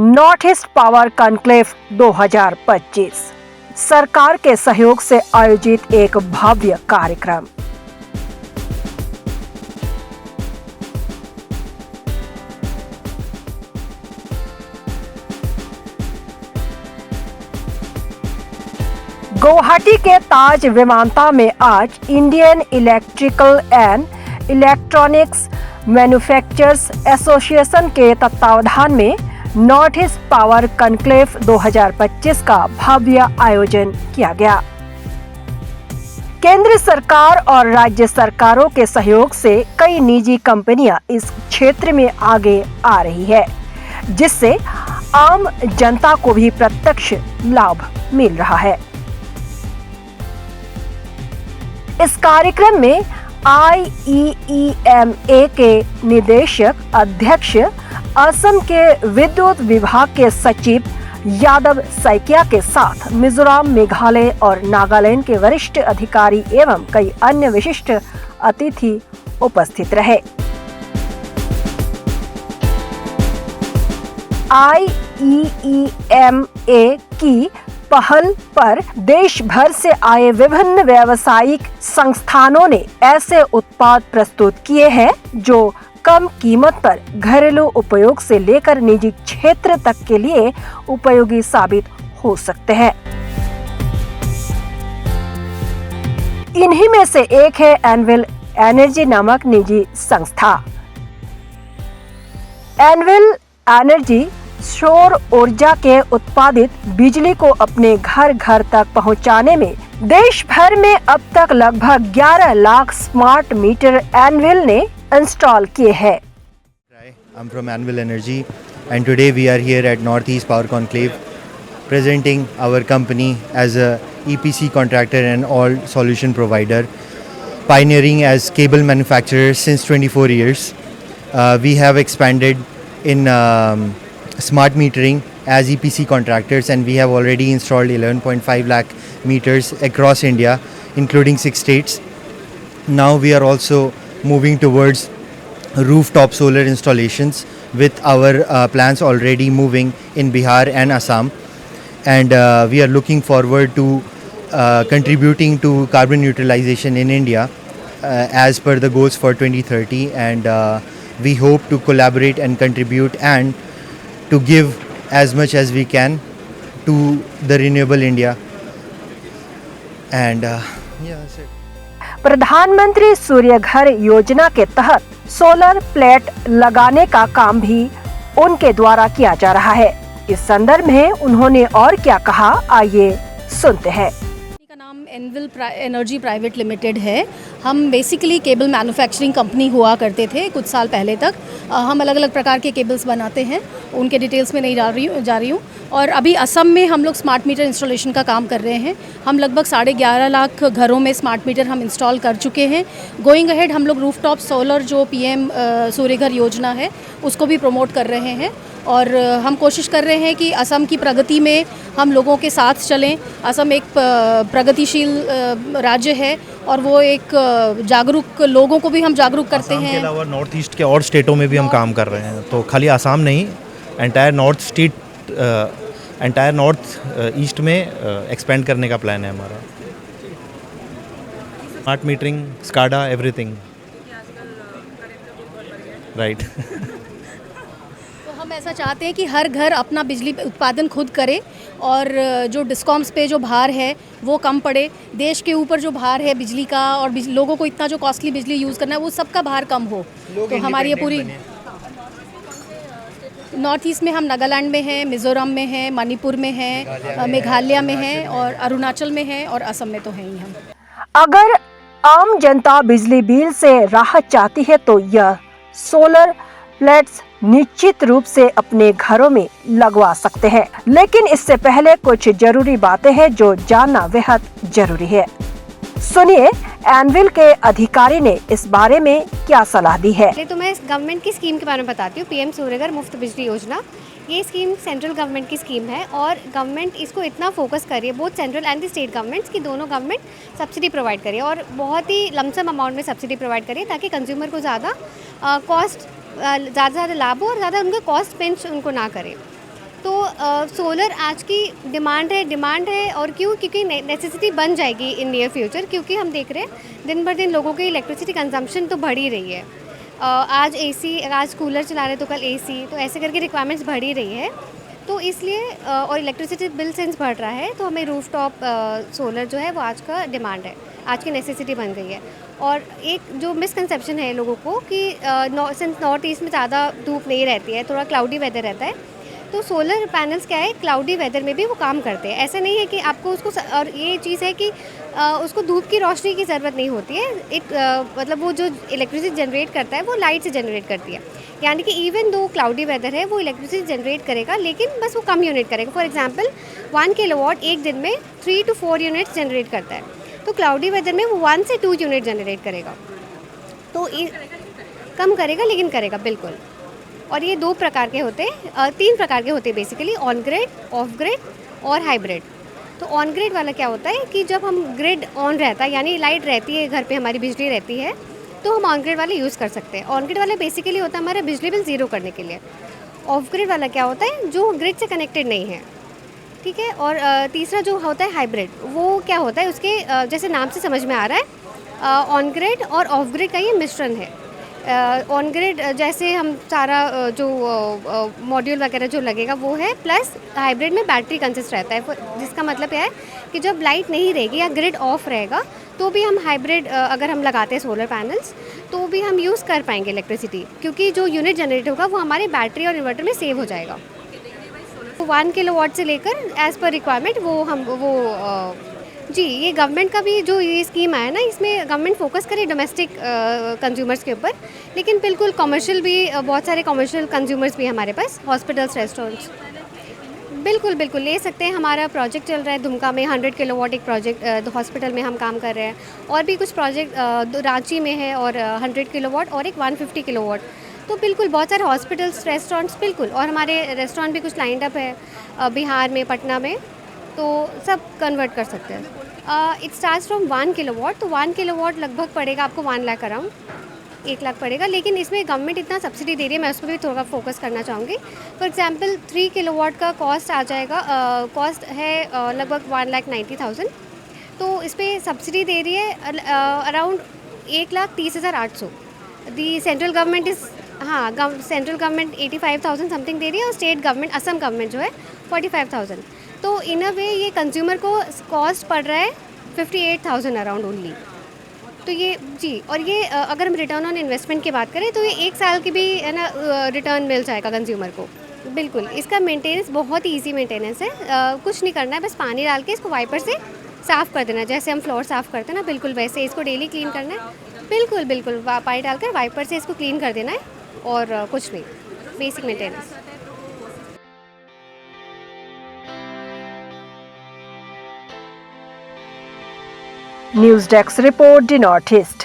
North east power conclave 2025 सरकार के सहयोग से आयोजित एक भव्य कार्यक्रम। गुवाहाटी के ताज विमानतल में आज Indian electrical and electronics manufacturers association के तत्वावधान में नॉर्थ ईस्ट पावर कॉन्क्लेव 2025 का भव्य आयोजन किया गया। केंद्र सरकार और राज्य सरकारों के सहयोग से कई निजी कंपनियां इस क्षेत्र में आगे आ रही है, जिससे आम जनता को भी प्रत्यक्ष लाभ मिल रहा है। इस कार्यक्रम में IEEMA के निदेशक अध्यक्ष, असम के विद्युत विभाग के सचिव यादव सैकिया के साथ मिजोरम, मेघालय और नागालैंड के वरिष्ठ अधिकारी एवं कई अन्य विशिष्ट अतिथि उपस्थित रहे। IEEMA की पहल पर देश भर से आए विभिन्न व्यावसायिक संस्थानों ने ऐसे उत्पाद प्रस्तुत किए हैं जो कम कीमत पर घरेलू उपयोग से लेकर निजी क्षेत्र तक के लिए उपयोगी साबित हो सकते हैं। इन्हीं में से एक है एनविल एनर्जी नामक निजी संस्था। एनविल एनर्जी सौर ऊर्जा के उत्पादित बिजली को अपने घर घर तक पहुंचाने में देश भर में अब तक लगभग 11 लाख स्मार्ट मीटर एनविल ने इंस्टॉल किए हैं। I'm from Anvil Energy and today we are here at Northeast Power Conclave presenting our company as a EPC contractor and all solution provider, pioneering as cable manufacturer since 24 years. We have expanded in smart metering as EPC contractors and we have already installed 11.5 lakh meters across India, including 6 states. Now we are also moving towards rooftop solar installations with our plants already moving in Bihar and Assam, and we are looking forward to contributing to carbon neutralization in India as per the goals for 2030, and we hope to collaborate and contribute and to give as much as we can to the renewable India, and yeah, that's it. प्रधानमंत्री सूर्य घर योजना के तहत solar plate लगाने का काम भी उनके द्वारा किया जा रहा है। इस संदर्भ में उन्होंने और क्या कहा, आइए सुनते हैं। का नाम एनविल एनर्जी प्राइवेट लिमिटेड है। हम बेसिकली केबल मैन्युफैक्चरिंग कंपनी हुआ करते थे कुछ साल पहले तक। हम अलग अलग प्रकार के केबल्स बनाते हैं, उनके डिटेल्स में नहीं जा रही हूँ। और अभी असम में हम लोग स्मार्ट मीटर इंस्टॉलेशन का काम कर रहे हैं। हम लगभग 11.5 लाख घरों में स्मार्ट मीटर हम इंस्टॉल कर चुके हैं। गोइंग अहेड हम लोग रूफटॉप सोलर जो PM सूर्य घर योजना है उसको भी प्रमोट कर रहे हैं, और हम कोशिश कर रहे हैं कि असम की प्रगति में हम लोगों के साथ चलें। असम एक प्रगतिशील राज्य है और वो एक जागरूक लोगों को भी हम जागरूक करते हैं। के अलावा नॉर्थ ईस्ट के और स्टेटों में भी हम काम कर रहे हैं, तो खाली आसाम नहीं, एंटायर नॉर्थ ईस्ट में एक्सपेंड करने का प्लान है हमारा। Smart metering, SCADA, everything, right. तो हम ऐसा चाहते हैं कि हर घर अपना बिजली उत्पादन खुद करे और जो डिस्कॉम्स पे जो भार है वो कम पड़े। देश के ऊपर जो भार है बिजली का और लोगों को इतना जो कॉस्टली बिजली यूज़ करना है वो सबका भार कम हो। तो हमारी ये पूरी नॉर्थ ईस्ट में हम नागालैंड में हैं, मिज़ोरम में हैं, मणिपुर में हैं, मेघालय में हैं और अरुणाचल में हैं और असम में तो हैं ही हम। अगर आम जनता बिजली बिल से राहत चाहती है तो यह सोलर प्लेट्स निश्चित रूप से अपने घरों में लगवा सकते हैं, लेकिन इससे पहले कुछ जरूरी बातें हैं जो जानना बेहद जरूरी है। सुनिए एनविल के अधिकारी ने इस बारे में क्या सलाह दी है। तो मैं इस गवर्नमेंट की स्कीम के बारे में बताती हूँ। PM सूर्य घर मुफ्त बिजली योजना, ये स्कीम सेंट्रल गवर्नमेंट की स्कीम है और गवर्नमेंट इसको इतना फोकस कर रही है, both central and the state governments की दोनों गवर्नमेंट सब्सिडी प्रोवाइड करिए और बहुत ही लमसम अमाउंट में सब्सिडी प्रोवाइड करिए ताकि कंज्यूमर को ज़्यादा कॉस्ट ज़्यादा लाभ हो और ज़्यादा उनका कॉस्ट पिंच उनको ना करे। तो सोलर आज की डिमांड है और क्यों, क्योंकि नेसेसिटी बन जाएगी इन नियर फ्यूचर, क्योंकि हम देख रहे हैं दिन भर दिन लोगों की इलेक्ट्रिसिटी कंजम्पशन तो बढ़ ही रही है। आज एसी, आज कूलर चला रहे तो कल एसी, तो ऐसे करके रिक्वायरमेंट्स बढ़ ही रही है। तो इसलिए और इलेक्ट्रिसिटी बिल सिंस बढ़ रहा है, तो हमें रूफटॉप सोलर जो है वो आज का डिमांड है, आज की नेसेसिटी बन गई है। और एक जो मिसकंसेप्शन है लोगों को कि सिंस नॉर्थ ईस्ट में ज़्यादा धूप नहीं रहती है, थोड़ा क्लाउडी वेदर रहता है, तो सोलर पैनल्स क्या है, क्लाउडी वेदर में भी वो काम करते हैं। ऐसा नहीं है कि आपको उसको और ये चीज़ है कि उसको धूप की रोशनी की ज़रूरत नहीं होती है। एक मतलब वो जो इलेक्ट्रिसिटी जनरेट करता है वो लाइट से जनरेट करती है, यानी कि इवन दो क्लाउडी वेदर है वो इलेक्ट्रिसिटी जनरेट करेगा, लेकिन बस वो कम यूनिट करेगा। फॉर एग्जांपल 1 किलोवाट एक दिन में 3 to 4 यूनिट्स जनरेट करता है, तो क्लाउडी वेदर में वो 1 से 2 यूनिट जनरेट करेगा। तो कम करेगा लेकिन करेगा बिल्कुल। और ये 2 प्रकार के होते हैं, 3 प्रकार के होते हैं basically, on grid, of grid और हाइब्रिड। तो ऑन ग्रिड वाला क्या होता है कि जब हम ग्रिड ऑन रहता है, यानी लाइट रहती है घर पे, हमारी बिजली रहती है, तो हम ऑन ग्रिड वाले यूज़ कर सकते हैं। ऑन ग्रिड वाला बेसिकली होता है हमारा बिजली बिल ज़ीरो करने के लिए। ऑफ ग्रिड वाला क्या होता है, जो ग्रिड से कनेक्टेड नहीं है, ठीक है। और तीसरा जो होता है हाइब्रिड, वो क्या होता है, उसके जैसे नाम से समझ में आ रहा है, ऑन ग्रिड और ऑफ ग्रिड का ये मिश्रण है। ऑन ग्रिड जैसे हम सारा जो मॉड्यूल वगैरह जो लगेगा वो है, प्लस हाइब्रिड में बैटरी कंसिस्ट रहता है, जिसका मतलब यह है कि जब लाइट नहीं रहेगी या ग्रिड ऑफ रहेगा तो भी हम हाइब्रिड अगर हम लगाते हैं सोलर पैनल्स, तो भी हम यूज़ कर पाएंगे इलेक्ट्रिसिटी, क्योंकि जो यूनिट जनरेट होगा वो हमारे बैटरी और इन्वर्टर में सेव हो जाएगा। 1 किलोवाट से लेकर एज़ पर रिक्वायरमेंट जी, ये गवर्नमेंट का भी जो ये स्कीम आया ना, इसमें गवर्नमेंट फोकस करे डोमेस्टिक कंज्यूमर्स के ऊपर, लेकिन बिल्कुल कमर्शियल भी बहुत सारे कमर्शियल कंज्यूमर्स भी हमारे पास, हॉस्पिटल्स, रेस्टोरेंट्स, बिल्कुल बिल्कुल ले सकते हैं। हमारा प्रोजेक्ट चल रहा है दुमका में, 100 किलोवाट एक प्रोजेक्ट हॉस्पिटल में हम काम कर रहे हैं, और भी कुछ प्रोजेक्ट रांची में है और 100 किलोवाट और एक 150 किलोवाट। तो बिल्कुल बहुत सारे हॉस्पिटल्स, रेस्टोरेंट्स, बिल्कुल, और हमारे रेस्टोरेंट भी कुछ लाइंड अप है बिहार में, पटना में, तो सब कन्वर्ट कर सकते हैं। इट स्टार्ट्स फ्रॉम 1 किलोवाट, तो 1 किलोवाट लगभग पड़ेगा आपको 1 लाख अराउंड, 1 लाख पड़ेगा। लेकिन इसमें गवर्नमेंट इतना सब्सिडी दे रही है, मैं उस पर भी थोड़ा फोकस करना चाहूँगी। फॉर एग्जांपल 3 किलोवाट का कॉस्ट आ जाएगा, कॉस्ट है लगभग 1,90,000, तो इस पर सब्सिडी दे रही है around 1,30,800। The central government is, हाँ, सेंट्रल गवर्नमेंट 85,000 समथिंग दे रही है, और स्टेट गवर्नमेंट, असम गवर्नमेंट जो है 45,000। तो इन अ वे ये कंज्यूमर को कॉस्ट पड़ रहा है 58,000 अराउंड ओनली। तो ये जी, और ये अगर हम रिटर्न ऑन इन्वेस्टमेंट की बात करें तो ये 1 साल की भी है ना रिटर्न मिल जाएगा कंज्यूमर को। बिल्कुल, इसका मेंटेनेंस बहुत ही ईजी मेंटेनेंस है, कुछ नहीं करना है, बस पानी डाल के इसको वाइपर से साफ़ कर देना है, जैसे हम फ्लोर साफ़ करते हैं ना, बिल्कुल वैसे इसको डेली क्लीन करना है। बिल्कुल बिल्कुल, पानी डालकर वाइपर से इसको क्लीन कर देना है, और कुछ नहीं, basic maintenance. News desk report, the north east.